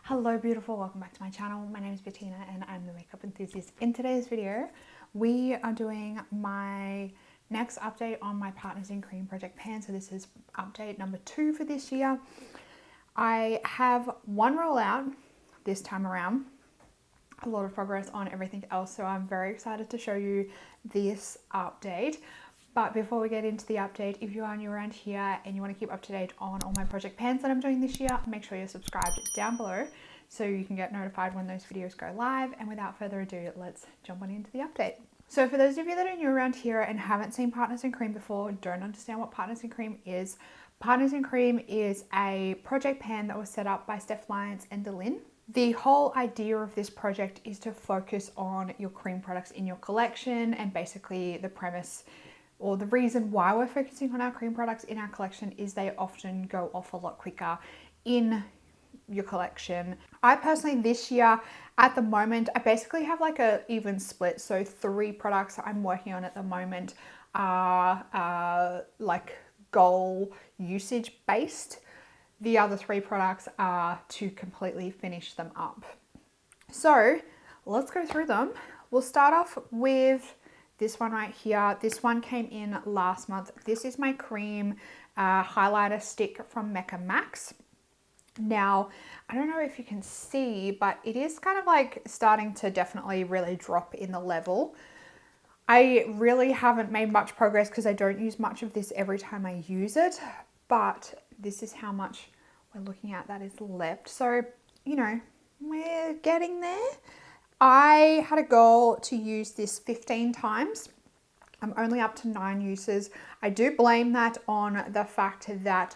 Hello beautiful, welcome back to my channel. My name is Bettina and I'm the makeup enthusiast. In today's video, we are doing my next update on my Partners in Cream project pan. So this is update number 2 for this year. I have one rollout this time around, a lot of progress on everything else. So I'm very excited to show you this update. But before we get into the update, if you are new around here and you want to keep up to date on all my project pans that I'm doing this year, make sure you're subscribed down below so you can get notified when those videos go live. And without further ado, let's jump on into the update. So for those of you that are new around here and haven't seen Partners in Cream before, don't understand what Partners in Cream is, Partners in Cream is a project pan that was set up by Steph Lyons and DaLin. The whole idea of this project is to focus on your cream products in your collection, and basically the premise or the reason why we're focusing on our cream products in our collection is they often go off a lot quicker in your collection. I personally this year at the moment, I basically have like a even split. So 3 products I'm working on at the moment are like goal usage based. The other 3 products are to completely finish them up. So let's go through them. We'll start off with this one right here. This one came in last month. This is my cream highlighter stick from Mecca Max. Now, I don't know if you can see, but it is kind of like starting to definitely really drop in the level. I really haven't made much progress because I don't use much of this every time I use it, but this is how much we're looking at that is left. So, you know, we're getting there. I had a goal to use this 15 times. I'm only up to 9 uses. I do blame that on the fact that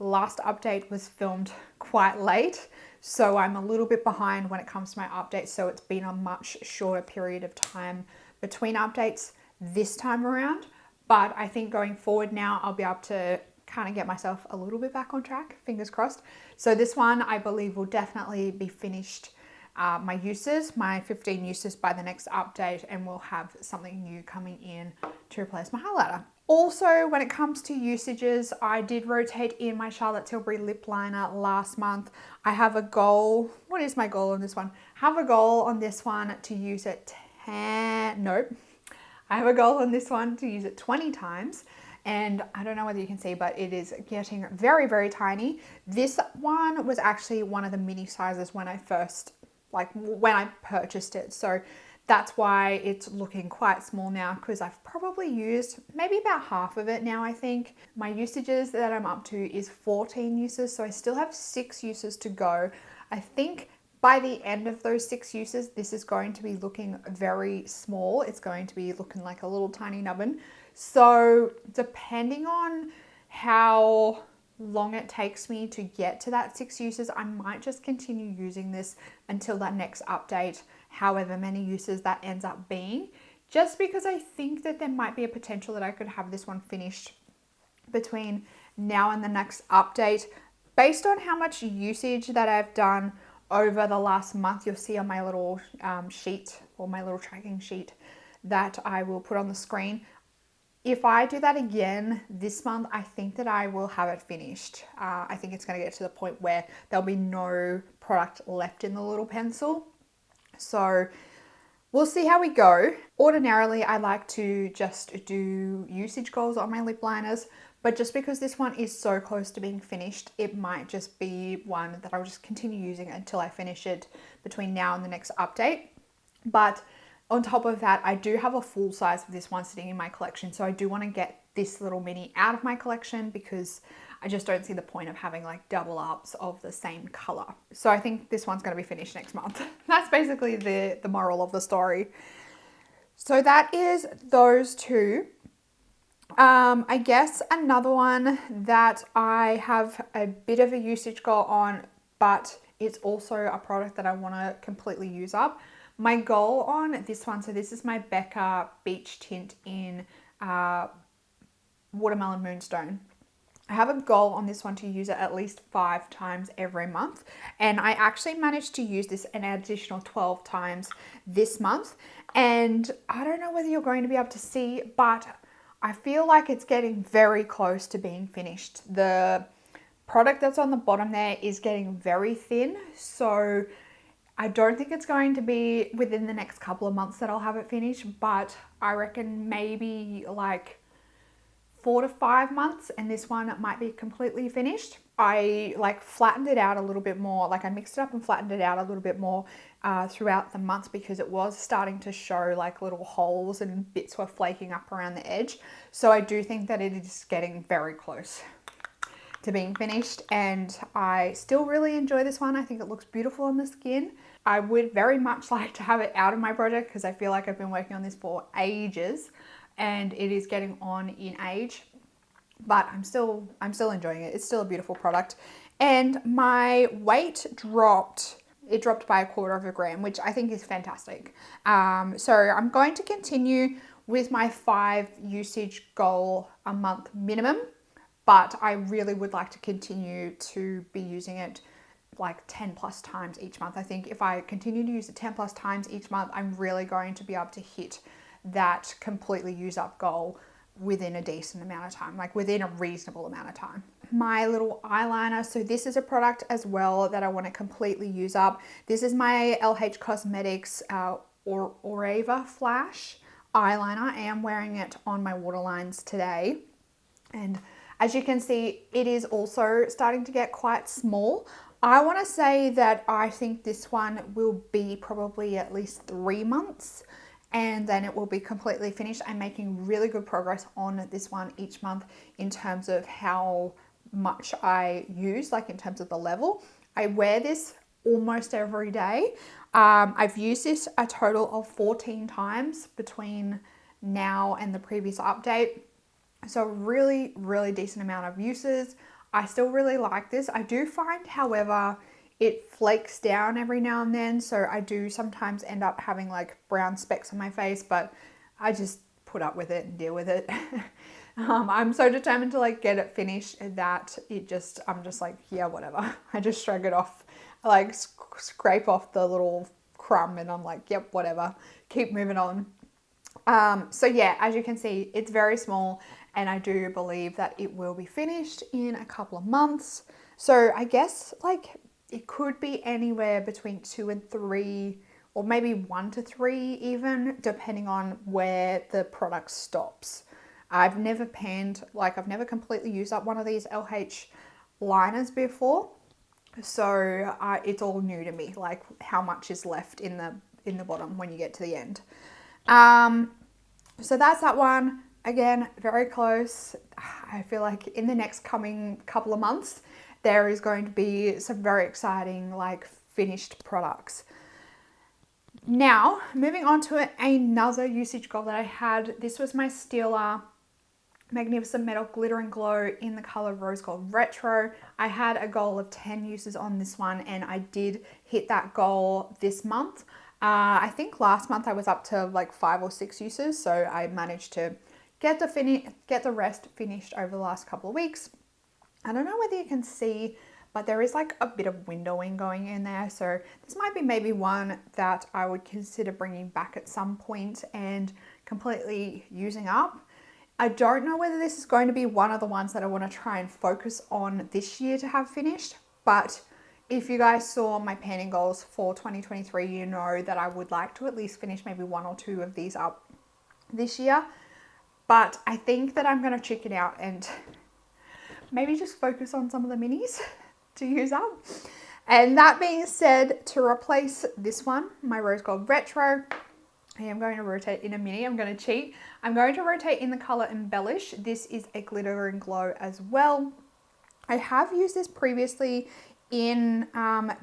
last update was filmed quite late, so I'm a little bit behind when it comes to my updates. So it's been a much shorter period of time between updates this time around. But I think going forward now, I'll be able to kind of get myself a little bit back on track, fingers crossed. So this one I believe will definitely be finished. My uses, my 15 uses by the next update, and we'll have something new coming in to replace my highlighter. Also, when it comes to usages, I did rotate in my Charlotte Tilbury lip liner last month. I have a goal. What is my goal on this one? I have a goal on this one to use it I have a goal on this one to use it 20 times. And I don't know whether you can see, but it is getting very, very tiny. This one was actually one of the mini sizes when I purchased it. So that's why it's looking quite small now, because I've probably used maybe about half of it now, I think. My usages that I'm up to is 14 uses. So I still have 6 uses to go. I think by the end of those 6 uses, this is going to be looking very small. It's going to be looking like a little tiny nubbin. So depending on how long it takes me to get to that 6 uses, I might just continue using this until that next update, however many uses that ends up being, just because I think that there might be a potential that I could have this one finished between now and the next update. Based on how much usage that I've done over the last month, you'll see on my little sheet, or my little tracking sheet that I will put on the screen. If I do that again this month, I think that I will have it finished. I think it's going to get to the point where there'll be no product left in the little pencil. So we'll see how we go. Ordinarily, I like to just do usage goals on my lip liners, but just because this one is so close to being finished, it might just be one that I'll just continue using until I finish it between now and the next update. But on top of that, I do have a full size of this one sitting in my collection. So I do want to get this little mini out of my collection because I just don't see the point of having like double ups of the same color. So I think this one's going to be finished next month. That's basically the moral of the story. So that is those 2. I guess another one that I have a bit of a usage goal on, but it's also a product that I want to completely use up. My goal on this one, so this is my Becca Beach Tint in Watermelon Moonstone. I have a goal on this one to use it at least 5 times every month. And I actually managed to use this an additional 12 times this month. And I don't know whether you're going to be able to see, but I feel like it's getting very close to being finished. The product that's on the bottom there is getting very thin, so I don't think it's going to be within the next couple of months that I'll have it finished, but I reckon maybe like 4 to 5 months, and this one might be completely finished. I like flattened it out a little bit more, like I mixed it up and flattened it out a little bit more throughout the months, because it was starting to show like little holes and bits were flaking up around the edge. So I do think that it is getting very close to being finished, and I still really enjoy this one. I think it looks beautiful on the skin. I would very much like to have it out of my project because I feel like I've been working on this for ages and it is getting on in age, but I'm still enjoying it. It's still a beautiful product. And my weight dropped. It dropped by 1/4 gram, which I think is fantastic. So I'm going to continue with my 5 usage goal a month minimum, but I really would like to continue to be using it like 10 plus times each month. I think if I continue to use it 10 plus times each month, I'm really going to be able to hit that completely use up goal within a decent amount of time, like within a reasonable amount of time. My little eyeliner, so this is a product as well that I want to completely use up. This is my LH Cosmetics Oreva Flash eyeliner. I am wearing it on my waterlines today, and as you can see, it is also starting to get quite small. I want to say that I think this one will be probably at least 3 months, and then it will be completely finished. I'm making really good progress on this one each month in terms of how much I use, like in terms of the level. I wear this almost every day. I've used this a total of 14 times between now and the previous update. So really, really decent amount of uses. I still really like this. I do find, however, it flakes down every now and then. So I do sometimes end up having like brown specks on my face, but I just put up with it and deal with it. I'm so determined to like get it finished that I'm just like, yeah, whatever. I just shrug it off, like scrape off the little crumb, and I'm like, yep, whatever, keep moving on. So yeah, as you can see, it's very small, and I do believe that it will be finished in a couple of months. So I guess like it could be anywhere between 2 and 3, or maybe 1 to 3 even, depending on where the product stops. I've never completely used up one of these LH liners before. So it's all new to me, like how much is left in the bottom when you get to the end. So that's that one. Again, very close. I feel like in the next coming couple of months, there is going to be some very exciting like finished products. Now, moving on to another usage goal that I had. This was my Stila Magnificent Metal Glitter and Glow in the color Rose Gold Retro. I had a goal of 10 uses on this one, and I did hit that goal this month. I think last month I was up to like 5 or 6 uses, so I managed to get the rest finished over the last couple of weeks. I don't know whether you can see, but there is like a bit of windowing going in there, so this might be maybe one that I would consider bringing back at some point and completely using up. I don't know whether this is going to be one of the ones that I want to try and focus on this year to have finished, but if you guys saw my painting goals for 2023, you know that I would like to at least finish maybe 1 or 2 of these up this year. But I think that I'm going to chicken out and maybe just focus on some of the minis to use up. And that being said, to replace this one, my Rose Gold Retro, I am going to rotate in a mini. I'm going to cheat. I'm going to rotate in the color Embellish. This is a glitter and glow as well. I have used this previously in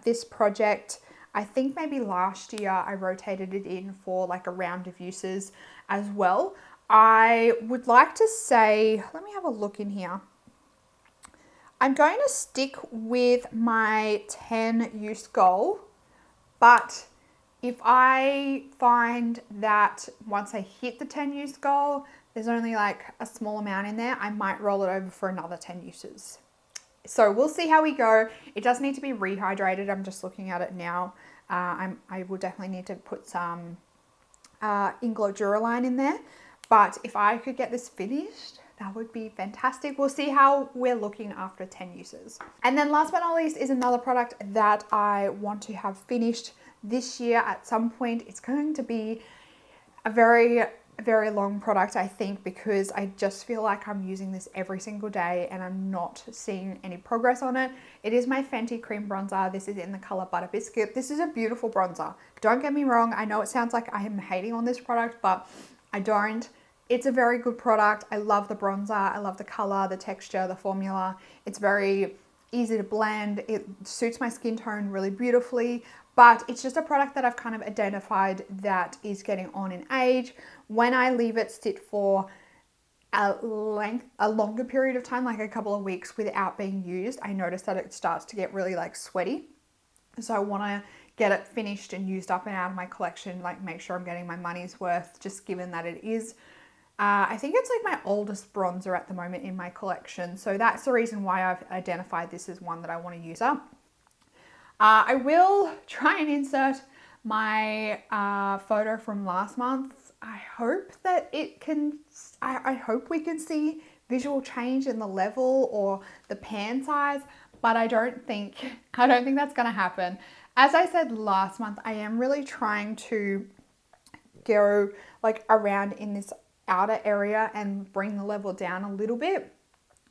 this project. I think maybe last year I rotated it in for like a round of uses as well. I would like to say, let me have a look in here. I'm going to stick with my 10 use goal, but if I find that once I hit the 10 use goal, there's only like a small amount in there, I might roll it over for another 10 uses. So we'll see how we go. It does need to be rehydrated. I'm just looking at it now. I will definitely need to put some Inglow Duraline in there. But if I could get this finished, that would be fantastic. We'll see how we're looking after 10 uses. And then last but not least is another product that I want to have finished this year at some point. It's going to be a very long product, I think, because I just feel like I'm using this every single day and I'm not seeing any progress on it. It is my Fenty Cream Bronzer. This is in the color Butter Biscuit. This is a beautiful bronzer. Don't get me wrong. I know it sounds like I am hating on this product, but I don't. It's a very good product. I love the bronzer. I love the color, the texture, the formula. It's very easy to blend. It suits my skin tone really beautifully, but it's just a product that I've kind of identified that is getting on in age. When I leave it sit for a longer period of time, like a couple of weeks without being used, I notice that it starts to get really like sweaty. So I want to get it finished and used up and out of my collection, like make sure I'm getting my money's worth, just given that it is I think it's like my oldest bronzer at the moment in my collection. So that's the reason why I've identified this as one that I want to use up. I will try and insert my photo from last month. I hope that it can, I hope we can see visual change in the level or the pan size, but I don't think that's going to happen. As I said last month, I am really trying to go like around in this outer area and bring the level down a little bit.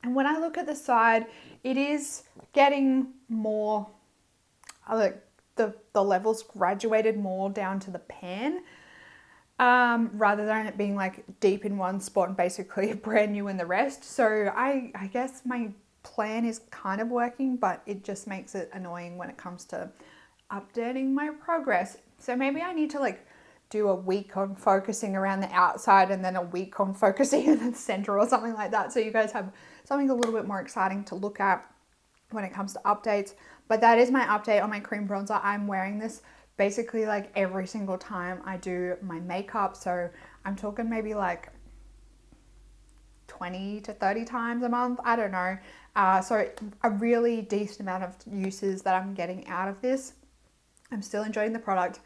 And when I look at the side, it is getting more, like the levels graduated more down to the pan, rather than it being like deep in one spot and basically brand new in the rest. So I guess my plan is kind of working, but it just makes it annoying when it comes to updating my progress. So maybe I need to like do a week on focusing around the outside and then a week on focusing in the center or something like that, so you guys have something a little bit more exciting to look at when it comes to updates. But that is my update on my cream bronzer. I'm wearing this basically like every single time I do my makeup, so I'm talking maybe like 20 to 30 times a month, I don't know. So a really decent amount of uses that I'm getting out of this. I'm still enjoying the product,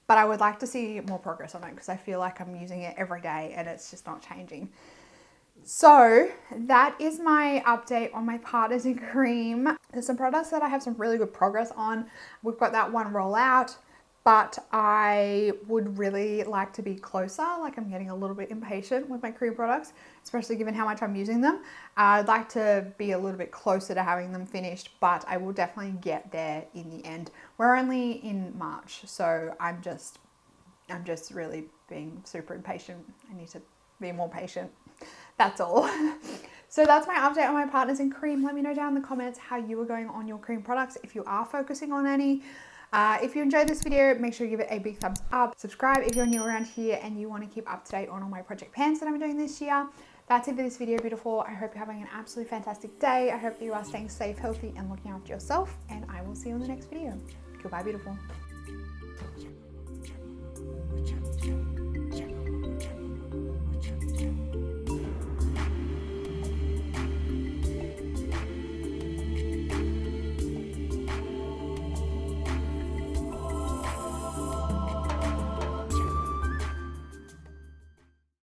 but I would like to see more progress on it because I feel like I'm using it every day and it's just not changing. So that is my update on my Partners in Cream. There's some products that I have some really good progress on. We've got that one roll out, but I would really like to be closer. Like I'm getting a little bit impatient with my cream products, especially given how much I'm using them. I'd like to be a little bit closer to having them finished, but I will definitely get there in the end. We're only in March, so I'm just really being super impatient. I need to be more patient. That's all. So that's my update on my Partners in Cream. Let me know down in the comments how you are going on your cream products, if you are focusing on any. If you enjoyed this video, make sure you give it a big thumbs up. Subscribe if you're new around here and you want to keep up to date on all my project pans that I'm doing this year. That's it for this video, beautiful. I hope you're having an absolutely fantastic day. I hope you are staying safe, healthy, and looking after yourself. And I will see you in the next video. Goodbye, beautiful.